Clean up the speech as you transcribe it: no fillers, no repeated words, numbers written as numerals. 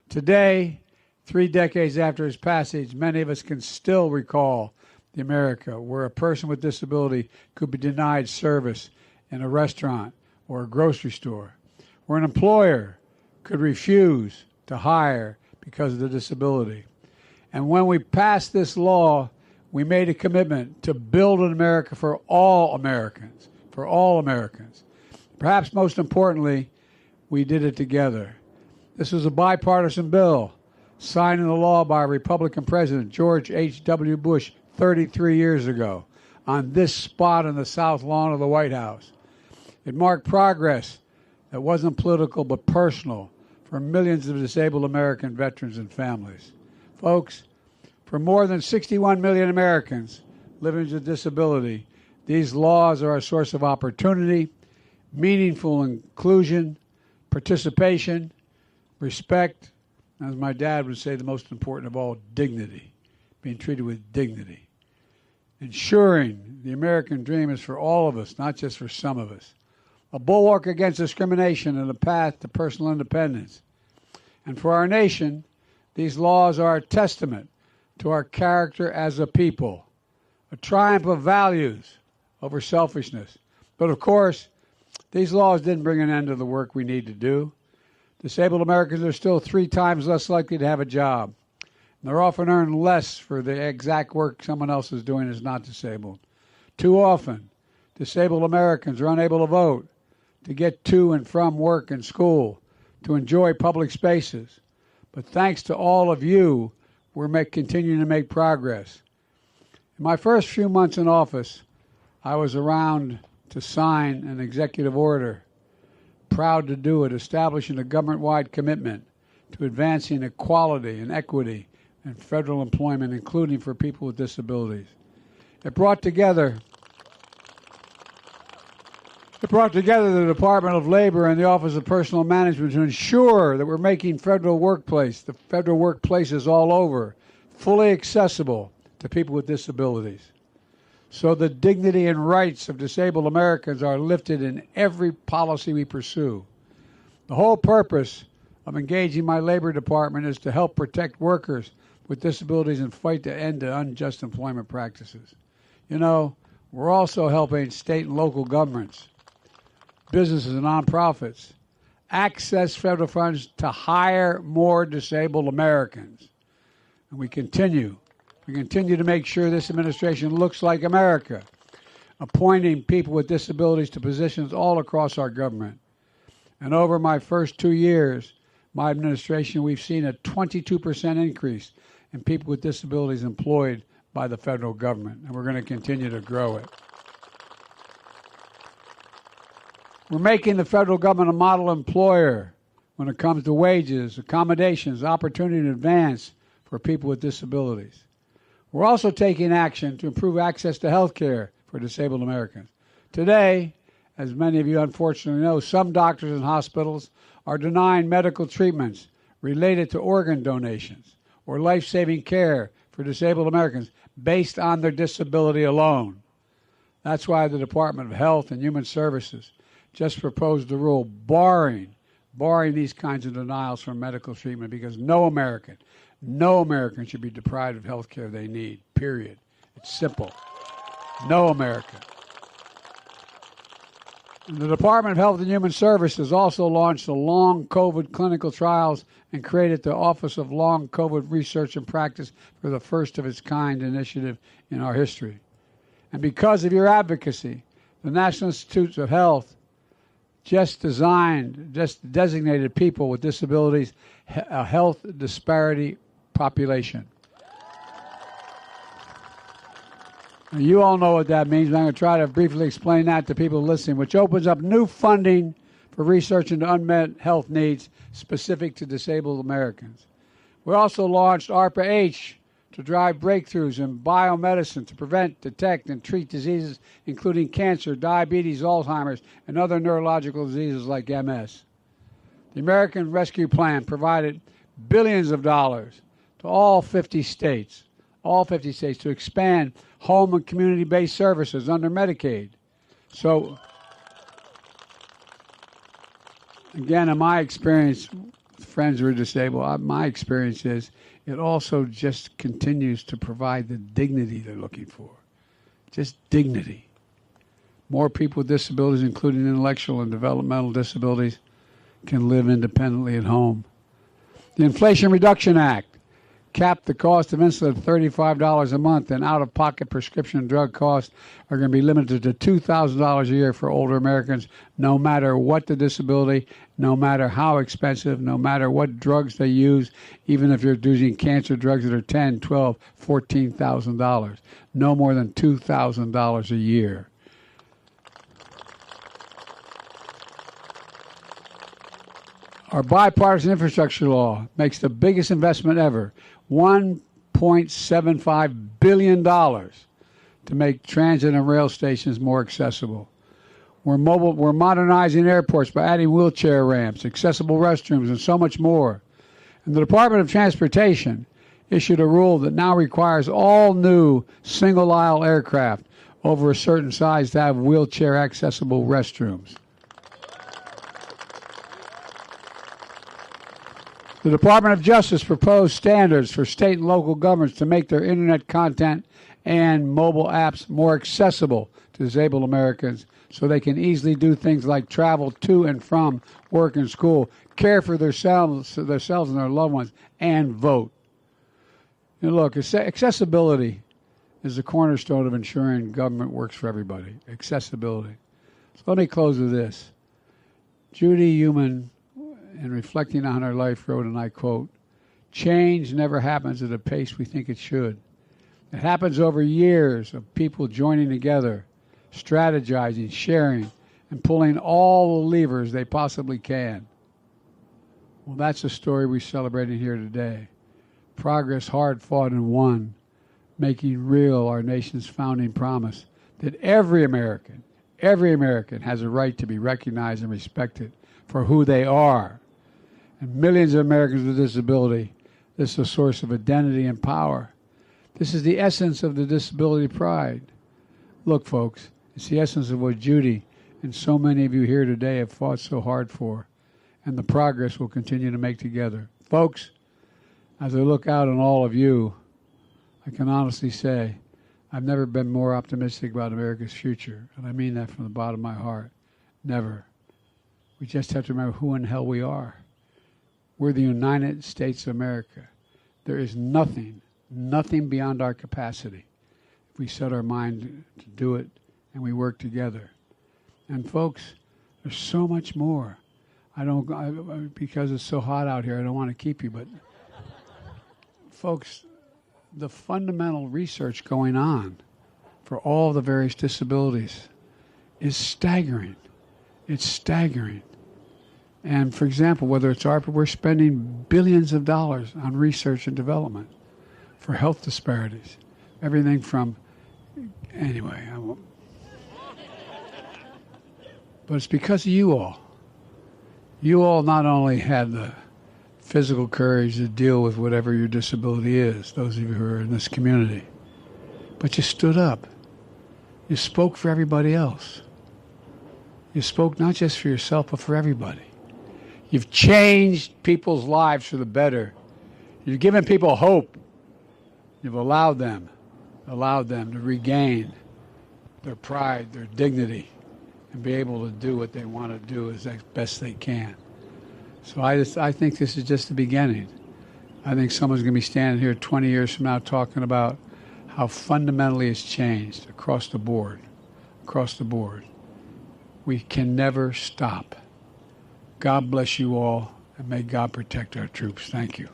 Today, 3 decades after its passage, many of us can still recall the America where a person with disability could be denied service in a restaurant or a grocery store, where an employer could refuse to hire because of the disability. And when we passed this law, we made a commitment to build an America for all Americans, for all Americans. Perhaps most importantly, we did it together. This was a bipartisan bill signed into law by Republican President George H.W. Bush 33 years ago on this spot in the South Lawn of the White House. It marked progress that wasn't political but personal for millions of disabled American veterans and families. Folks, for more than 61 million Americans living with disability, these laws are a source of opportunity, meaningful inclusion, participation, respect, as my dad would say, the most important of all, dignity, being treated with dignity. Ensuring the American dream is for all of us, not just for some of us. A bulwark against discrimination and a path to personal independence. And for our nation, these laws are a testament to our character as a people, a triumph of values over selfishness. But of course, these laws didn't bring an end to the work we need to do. Disabled Americans are still 3 times less likely to have a job. And they're often earn less for the exact work someone else is doing as not disabled. Too often, disabled Americans are unable to vote, to get to and from work and school, to enjoy public spaces. But thanks to all of you, we're continuing to make progress. In my first few months in office, I was around to sign an executive order, proud to do it, establishing a government-wide commitment to advancing equality and equity in federal employment, including for people with disabilities. It brought together the Department of Labor and the Office of Personnel Management to ensure that we're making the federal workplaces all over, fully accessible to people with disabilities. So the dignity and rights of disabled Americans are lifted in every policy we pursue. The whole purpose of engaging my Labor Department is to help protect workers with disabilities and fight to end the unjust employment practices. You know, we're also helping state and local governments, businesses and nonprofits access federal funds to hire more disabled Americans. And we continue to make sure this administration looks like America, appointing people with disabilities to positions all across our government. And over my first 2 years, my administration, we've seen a 22% increase in people with disabilities employed by the federal government, and we're going to continue to grow it. We're making the federal government a model employer when it comes to wages, accommodations, opportunity to advance for people with disabilities. We're also taking action to improve access to health care for disabled Americans. Today, as many of you unfortunately know, some doctors and hospitals are denying medical treatments related to organ donations or life-saving care for disabled Americans based on their disability alone. That's why the Department of Health and Human Services just proposed a rule barring these kinds of denials from medical treatment, because no American should be deprived of health care they need, period. It's simple. No American. And the Department of Health and Human Services also launched the Long COVID clinical trials and created the Office of Long COVID Research and Practice for the first of its kind initiative in our history. And because of your advocacy, the National Institutes of Health just designated people with disabilities a health disparity population. Now, you all know what that means, but I'm going to try to briefly explain that to people listening, which opens up new funding for research into unmet health needs specific to disabled Americans. We also launched ARPA-H to drive breakthroughs in biomedicine to prevent, detect, and treat diseases including cancer, diabetes, Alzheimer's, and other neurological diseases like MS. The American Rescue Plan provided billions of dollars to all 50 states to expand home and community-based services under Medicaid. So, again, in my experience, friends who are disabled, my experience is it also just continues to provide the dignity they're looking for. Just dignity. More people with disabilities, including intellectual and developmental disabilities, can live independently at home. The Inflation Reduction Act capped the cost of insulin at $35 a month, and out-of-pocket prescription drug costs are going to be limited to $2,000 a year for older Americans, no matter what the disability, no matter how expensive, no matter what drugs they use, even if you're using cancer drugs that are $10,000, $12,000, $14,000. No more than $2,000 a year. Our bipartisan infrastructure law makes the biggest investment ever, $1.75 billion to make transit and rail stations more accessible. We're modernizing airports by adding wheelchair ramps, accessible restrooms, and so much more. And the Department of Transportation issued a rule that now requires all new single-aisle aircraft over a certain size to have wheelchair-accessible restrooms. The Department of Justice proposed standards for state and local governments to make their internet content and mobile apps more accessible to disabled Americans so they can easily do things like travel to and from work and school, care for themselves and their loved ones, and vote. You know, look, accessibility is the cornerstone of ensuring government works for everybody. Accessibility. So let me close with this. Judy Heumann, in reflecting on her life, wrote, and I quote, "Change never happens at a pace we think it should. It happens over years of people joining together, strategizing, sharing, and pulling all the levers they possibly can." Well, that's the story we're celebrating here today. Progress hard fought and won, making real our nation's founding promise that every American has a right to be recognized and respected for who they are. And millions of Americans with disability, this is a source of identity and power. This is the essence of the disability pride. Look, folks, it's the essence of what Judy and so many of you here today have fought so hard for, and the progress we'll continue to make together. Folks, as I look out on all of you, I can honestly say I've never been more optimistic about America's future, and I mean that from the bottom of my heart. Never. We just have to remember who in hell we are. We're the United States of America. There is nothing beyond our capacity if we set our mind to do it and we work together. And folks, there's so much more. Because it's so hot out here, I don't want to keep you, but folks, the fundamental research going on for all the various disabilities is staggering. It's staggering. And for example, whether it's ARPA, we're spending billions of dollars on research and development for health disparities. Everything from, anyway, I won't. But it's because of you all. You all not only had the physical courage to deal with whatever your disability is, those of you who are in this community, but you stood up. You spoke for everybody else. You spoke not just for yourself, but for everybody. You've changed people's lives for the better. You've given people hope. You've allowed them to regain their pride, their dignity, and be able to do what they want to do as best they can. So I think this is just the beginning. I think someone's going to be standing here 20 years from now talking about how fundamentally it's changed across the board. Across the board. We can never stop. God bless you all, and may God protect our troops. Thank you.